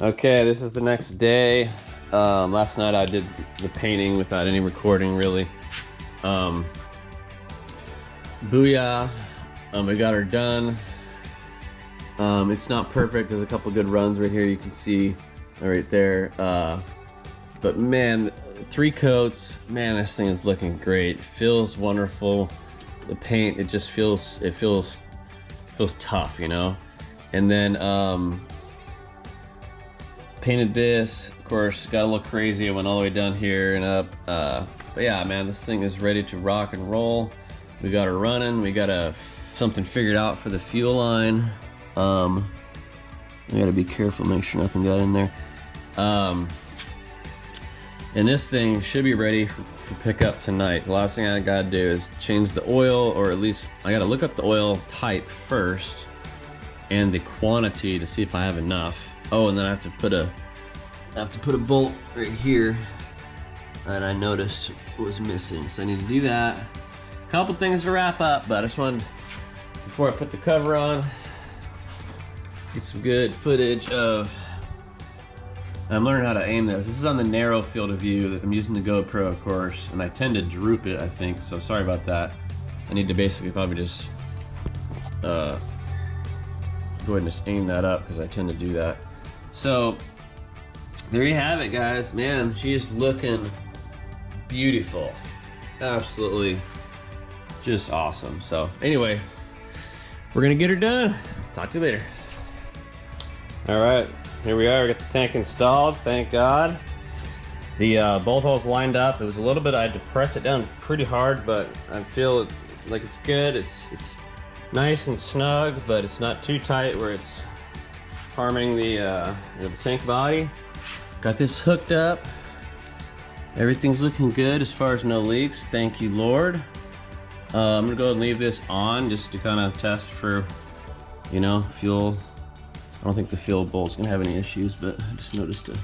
Okay, this is the next day. Last night I did the painting without any recording, really. Booyah. We got her done. It's not perfect. There's a couple good runs right here you can see right there. But man, 3 coats, man, this thing is looking great. It feels wonderful. The paint, it just feels tough, you know? And then painted this, of course, got a little crazy. I went all the way down here and up. But yeah, man, this thing is ready to rock and roll. We got her running. We got something figured out for the fuel line. We gotta be careful, make sure nothing got in there. And this thing should be ready for pickup tonight. The last thing I gotta do is change the oil, or at least I gotta look up the oil type first and the quantity to see if I have enough. Oh, and then I have to put a bolt right here that I noticed was missing, so I need to do that. A couple things to wrap up, but I just wanted, before I put the cover on, get some good footage of. I'm learning how to aim this. This is on the narrow field of view. I'm using the GoPro, of course, and I tend to droop it, I think, so sorry about that. I need to basically probably just go ahead and just aim that up, because I tend to do that. So there you have it, guys. Man, she's looking beautiful. Absolutely just awesome. So anyway, we're gonna get her done. Talk to you later. All right, here we are. We got the tank installed, thank God. The bolt holes lined up. It was a little bit, I had to press it down pretty hard, but I feel like it's good. It's nice and snug, but it's not too tight where it's harming the, the tank body. Got this hooked up. Everything's looking good as far as no leaks. Thank you, Lord. I'm gonna go ahead and leave this on just to kind of test for, you know, fuel. I don't think the fuel bolt's gonna have any issues, but I just noticed a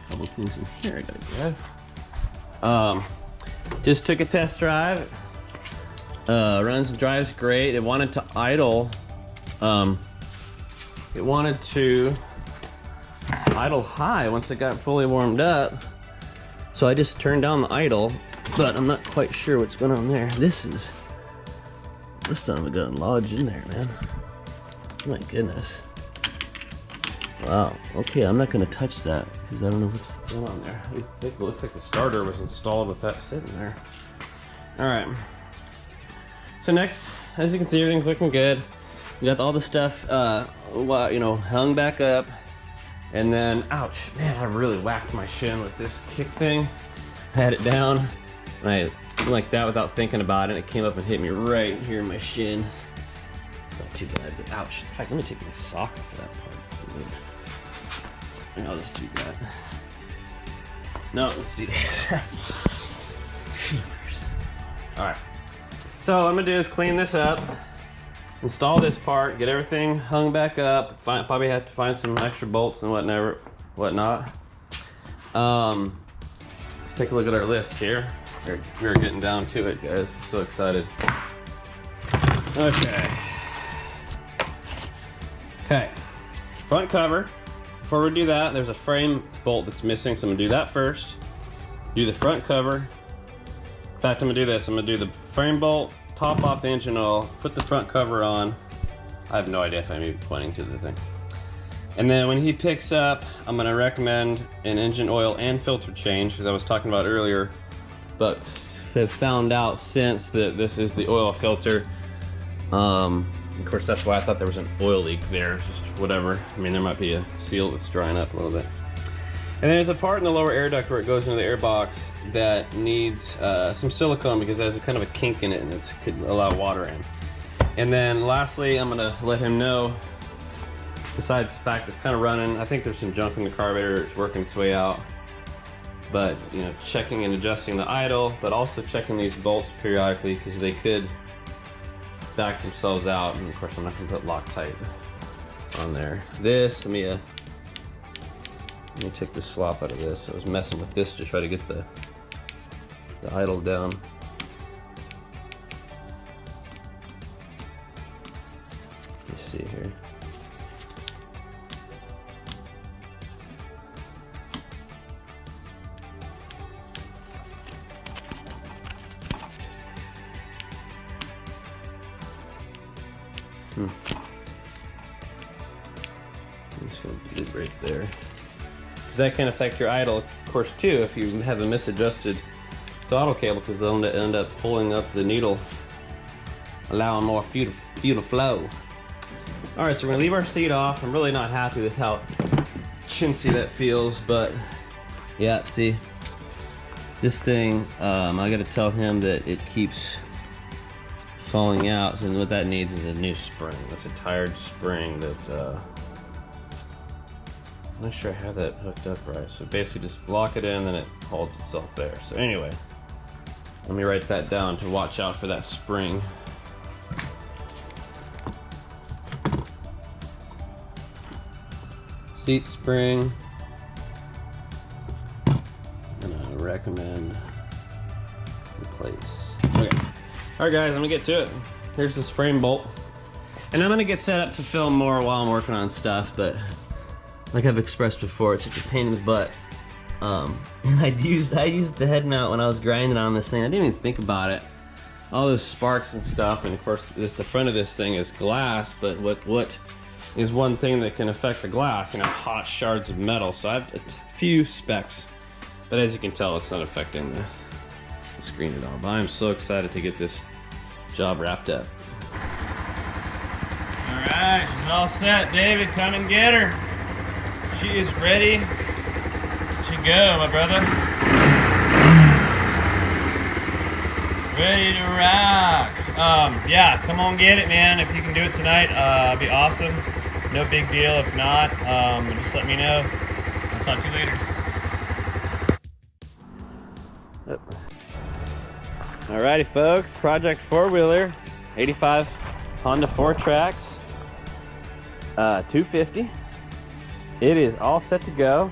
couple things in here I gotta grab. Just took a test drive. Runs and drives great. It wanted to idle. It wanted to idle high once it got fully warmed up. So I just turned down the idle, but I'm not quite sure what's going on there. This son of a gun lodged in there, man. My goodness. Wow. Okay, I'm not gonna touch that because I don't know what's going on there. I think it looks like the starter was installed with that sitting there. All right. So next, as you can see, everything's looking good. We got all the stuff, you know, hung back up. And then, ouch, man, I really whacked my shin with this kick thing. I had it down, and I went like that without thinking about it. It came up and hit me right here in my shin. It's not too bad, but ouch. In fact, let me take my sock off of that part. And I'll just do that. No, let's do this. All right. So what I'm gonna do is clean this up, install this part, get everything hung back up. Probably have to find some extra bolts and whatnot. Let's take a look at our list here. We're getting down to it, guys. I'm so excited. Okay. Front cover. Before we do that, there's a frame bolt that's missing, so I'm gonna do that first. Do the front cover. In fact, I'm gonna do this. I'm gonna do the frame bolt, top off the engine oil, put the front cover on. I have no idea if I'm even pointing to the thing. And then when he picks up, I'm gonna recommend an engine oil and filter change, because I was talking about earlier, but have found out since that this is the oil filter. Of course, that's why I thought there was an oil leak there. It's just whatever. I mean, there might be a seal that's drying up a little bit. And there's a part in the lower air duct where it goes into the air box that needs some silicone, because there's a kind of a kink in it and it could allow water in. And then lastly, I'm gonna let him know, besides the fact it's kind of running, I think there's some junk in the carburetor, it's working its way out. But, you know, checking and adjusting the idle, but also checking these bolts periodically, because they could back themselves out. And of course, I'm not gonna put Loctite on there. Let me take the slop out of this. I was messing with this to try to get the idle down. Let me see here. I'm just gonna leave it right there. Because that can affect your idle, of course, too, if you have a misadjusted throttle cable, because they'll end up pulling up the needle, allowing more fuel to flow. All right, so we're gonna leave our seat off. I'm really not happy with how chintzy that feels, but yeah, see, this thing, I gotta tell him that it keeps falling out, so what that needs is a new spring. That's a tired spring that, I'm not sure I have that hooked up right. So basically just lock it in, then it holds itself there. So anyway, let me write that down to watch out for that spring. Seat spring. I'm gonna recommend replace. Okay. All right, guys, let me get to it. Here's this frame bolt. And I'm gonna get set up to film more while I'm working on stuff, but like I've expressed before, it's such a pain in the butt. And I used the head mount when I was grinding on this thing. I didn't even think about it. All those sparks and stuff, and of course, the front of this thing is glass, but what is one thing that can affect the glass? You know, hot shards of metal. So I have a few specs, but as you can tell, it's not affecting the screen at all. But I'm so excited to get this job wrapped up. All right, she's all set. David, come and get her. She is ready to go, my brother. Ready to rock. Yeah, come on get it, man. If you can do it tonight, it'd be awesome. No big deal if not. Just let me know. I'll talk to you later. Alrighty, folks. Project 4-wheeler, 85 Honda 4Trax, 250. It is all set to go.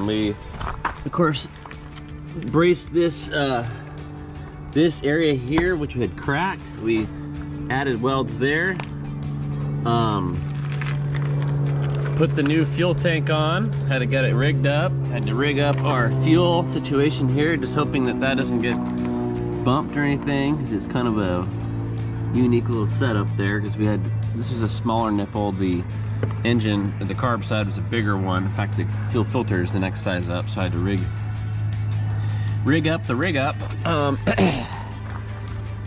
We, of course, braced this this area here, which we had cracked. We added welds there. Put the new fuel tank on. Had to get it rigged up. Had to rig up our fuel situation here, just hoping that that doesn't get bumped or anything, because it's kind of a unique little setup there. Because we had, this was a smaller nipple. The engine, the carb side was a bigger one. In fact, the fuel filter is the next size up, so I had to rig up the rig up.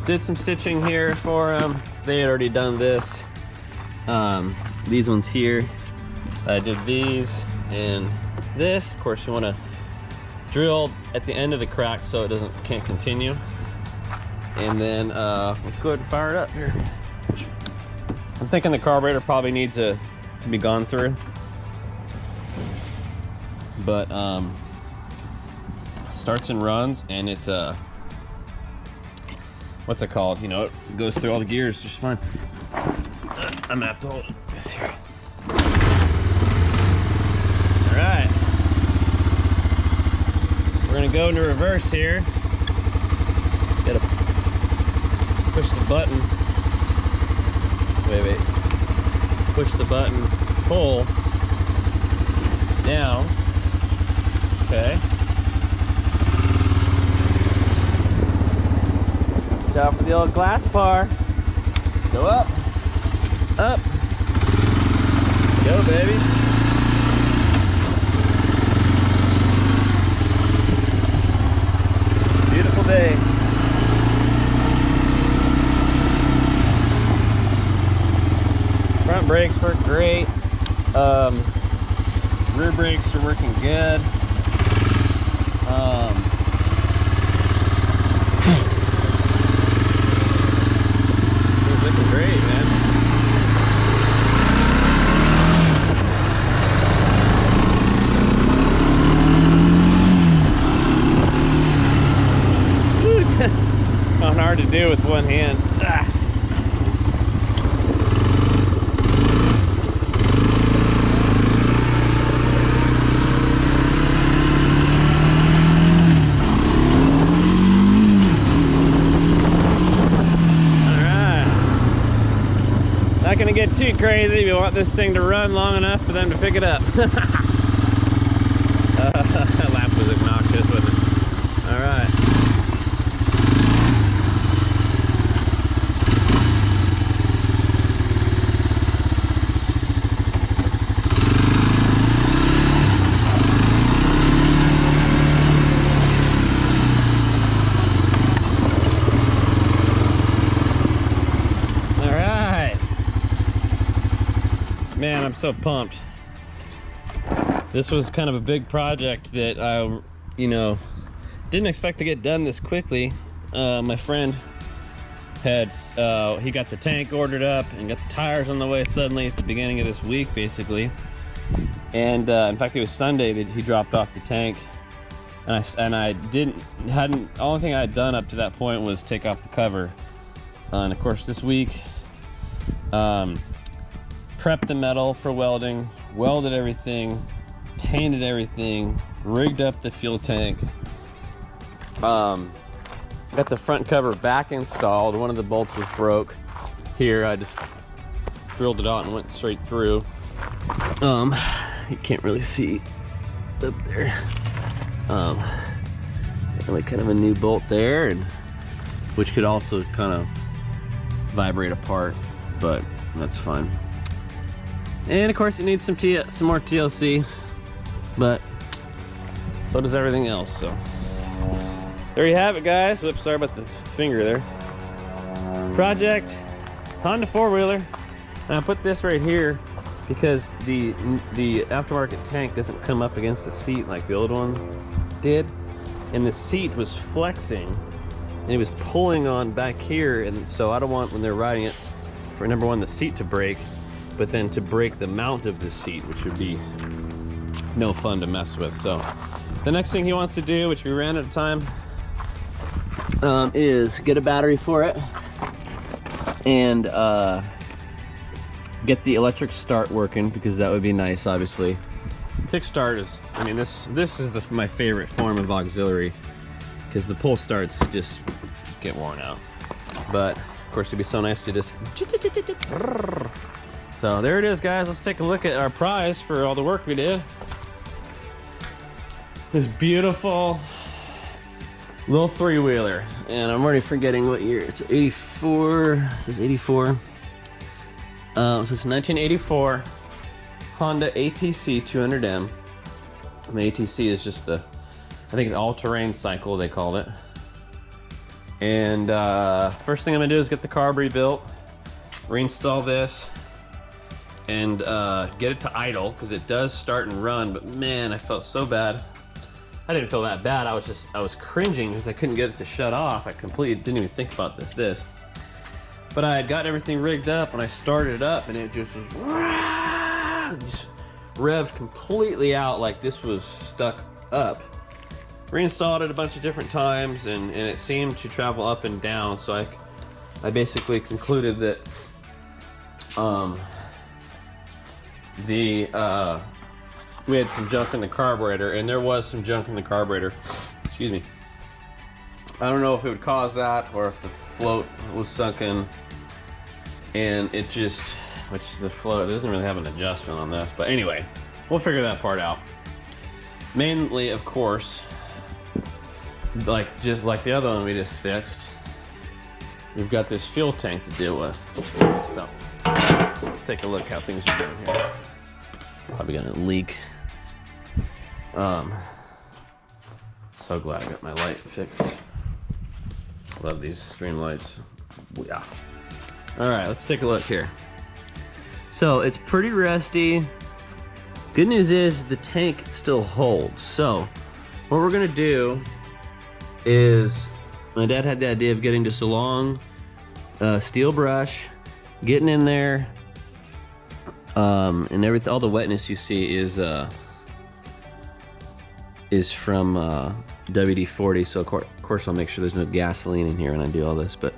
Did some stitching here for them. They had already done this. These ones here, I did these and this. Of course, you want to drill at the end of the crack so it can't continue. And then let's go ahead and fire it up here. I'm thinking the carburetor probably needs to be gone through, but starts and runs, and it's what's it called? You know, it goes through all the gears just fine. I'm gonna have to hold this here. All right, we're gonna go into reverse here. Gotta push the button. Wait. Push the button, pull down. Okay. Out for the old glass bar. Go up. Up. Go, baby. Beautiful day. Front brakes work great. Rear brakes are working good. It's looking great, man. Not hard to do with one hand. Not gonna get too crazy. We want this thing to run long enough for them to pick it up. That lap was obnoxious, wasn't it? All right. so pumped. This was kind of a big project that I, you know, didn't expect to get done this quickly. My friend had, he got the tank ordered up and got the tires on the way suddenly at the beginning of this week, basically. And in fact, it was Sunday that he dropped off the tank. And I only thing I had done up to that point was take off the cover. And of course this week, prepped the metal for welding, welded everything, painted everything, rigged up the fuel tank. Got the front cover back installed. One of the bolts was broke here. I just drilled it out and went straight through. You can't really see up there. Like kind of a new bolt there, and which could also kind of vibrate apart, but that's fine. And of course it needs some more TLC, but so does everything else. So there you have it, guys. Whoops, sorry about the finger there. Project Honda four-wheeler, and I put this right here because the aftermarket tank doesn't come up against the seat like the old one did, and the seat was flexing and it was pulling on back here, and so I don't want, when they're riding it, for number one, the seat to break, but then to break the mount of the seat, which would be no fun to mess with. So the next thing he wants to do, which we ran out of time, is get a battery for it and get the electric start working, because that would be nice, obviously. Kickstart is, I mean, this is my favorite form of auxiliary, because the pull starts just get worn out. But of course it'd be so nice to just, so there it is, guys. Let's take a look at our prize for all the work we did. This beautiful little three-wheeler, and I'm already forgetting what year. It's 84. This is 84. So it's 1984 Honda ATC 200M. And the ATC is just the, I think, the all-terrain cycle they called it. And first thing I'm gonna do is get the carb rebuilt, reinstall this, and get it to idle, because it does start and run. But man, I felt so bad. I didn't feel that bad. I was cringing because I couldn't get it to shut off. I completely didn't even think about this. But I had got everything rigged up, and I started it up, and it just was just revved completely out like this was stuck up. Reinstalled it a bunch of different times, and it seemed to travel up and down. So I basically concluded that we had some junk in the carburetor, and there was some junk in the carburetor. Excuse me. I don't know if it would cause that, or if the float was sunken, and it just, which the float doesn't really have an adjustment on this, but anyway, we'll figure that part out. Mainly, of course, just like the other one we just fixed, we've got this fuel tank to deal with. So let's take a look how things are doing here. Probably gonna leak. So glad I got my light fixed. Love these stream lights. Yeah. All right, let's take a look here. So it's pretty rusty. Good news is the tank still holds. So what we're gonna do is, my dad had the idea of getting just a long steel brush, getting in there, and everything. All the wetness you see is from WD-40. So of course I'll make sure there's no gasoline in here when I do all this. But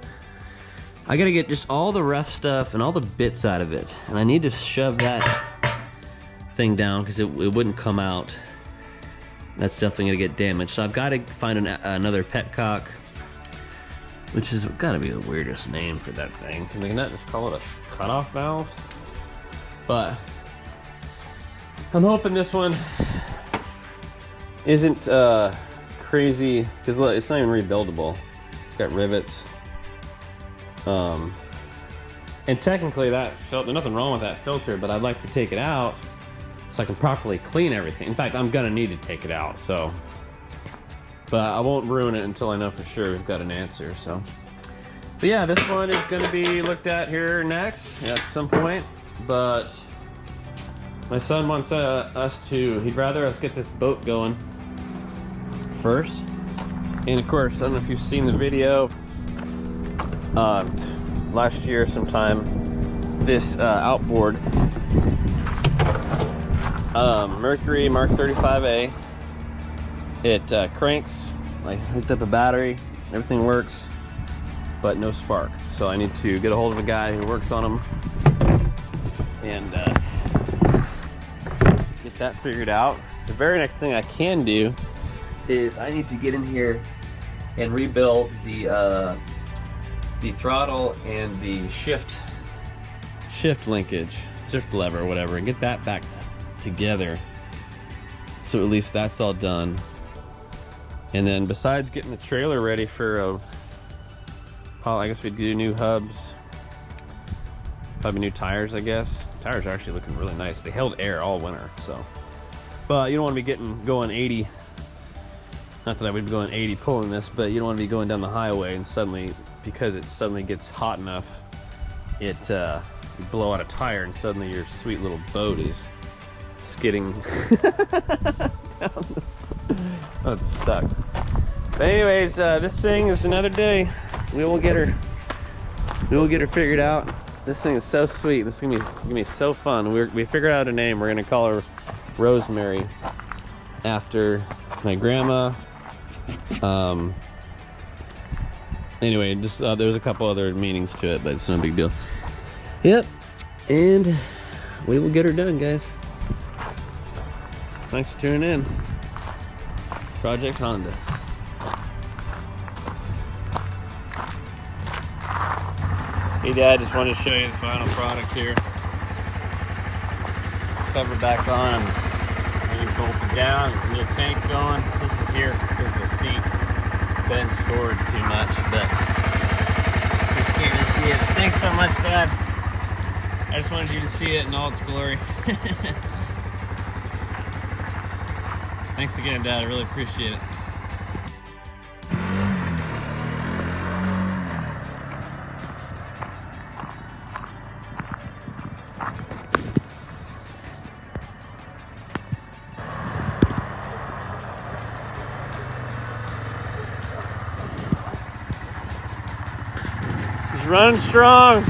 I gotta get just all the rough stuff and all the bits out of it, and I need to shove that thing down because it wouldn't come out. That's definitely gonna get damaged. So I've got to find another petcock, which has got to be the weirdest name for that thing. Can they not just call it a cutoff valve? But I'm hoping this one isn't crazy, because it's not even rebuildable. It's got rivets. And technically there's nothing wrong with that filter, but I'd like to take it out so I can properly clean everything. In fact, I'm gonna need to take it out, so. But I won't ruin it until I know for sure we've got an answer, so. But yeah, this one is gonna be looked at here next at some point, but My son wants he'd rather us get this boat going first. And of course, I don't know if you've seen the video, last year sometime, this outboard, Mercury Mark 35A, it cranks. I hooked up a battery, everything works, but no spark. So I need to get a hold of a guy who works on them and get that figured out. The very next thing I can do is I need to get in here and rebuild the throttle and the shift linkage, shift lever, whatever, and get that back together. So at least that's all done. And then besides getting the trailer ready for I guess we'd do new hubs, probably new tires. I guess tires are actually looking really nice. They held air all winter, so. But you don't want to be going 80. Not that I would be going 80 pulling this, but you don't want to be going down the highway and suddenly, because it suddenly gets hot enough, you blow out a tire and suddenly your sweet little boat is skidding down. That would suck. But anyways, this thing is another day. We will get her figured out. This thing is so sweet. This is gonna be so fun. We figured out a name. We're gonna call her Rosemary, after my grandma. Anyway, just there's a couple other meanings to it, but it's no big deal. Yep, and we will get her done, guys. Thanks for tuning in. Project Honda. Hey Dad, just wanted to show you the final product here. Cover back on. You bolt it down, new tank going. This is here because the seat bends forward too much, but you can't even see it. Thanks so much, Dad. I just wanted you to see it in all its glory. Thanks again, Dad. I really appreciate it. He's running strong.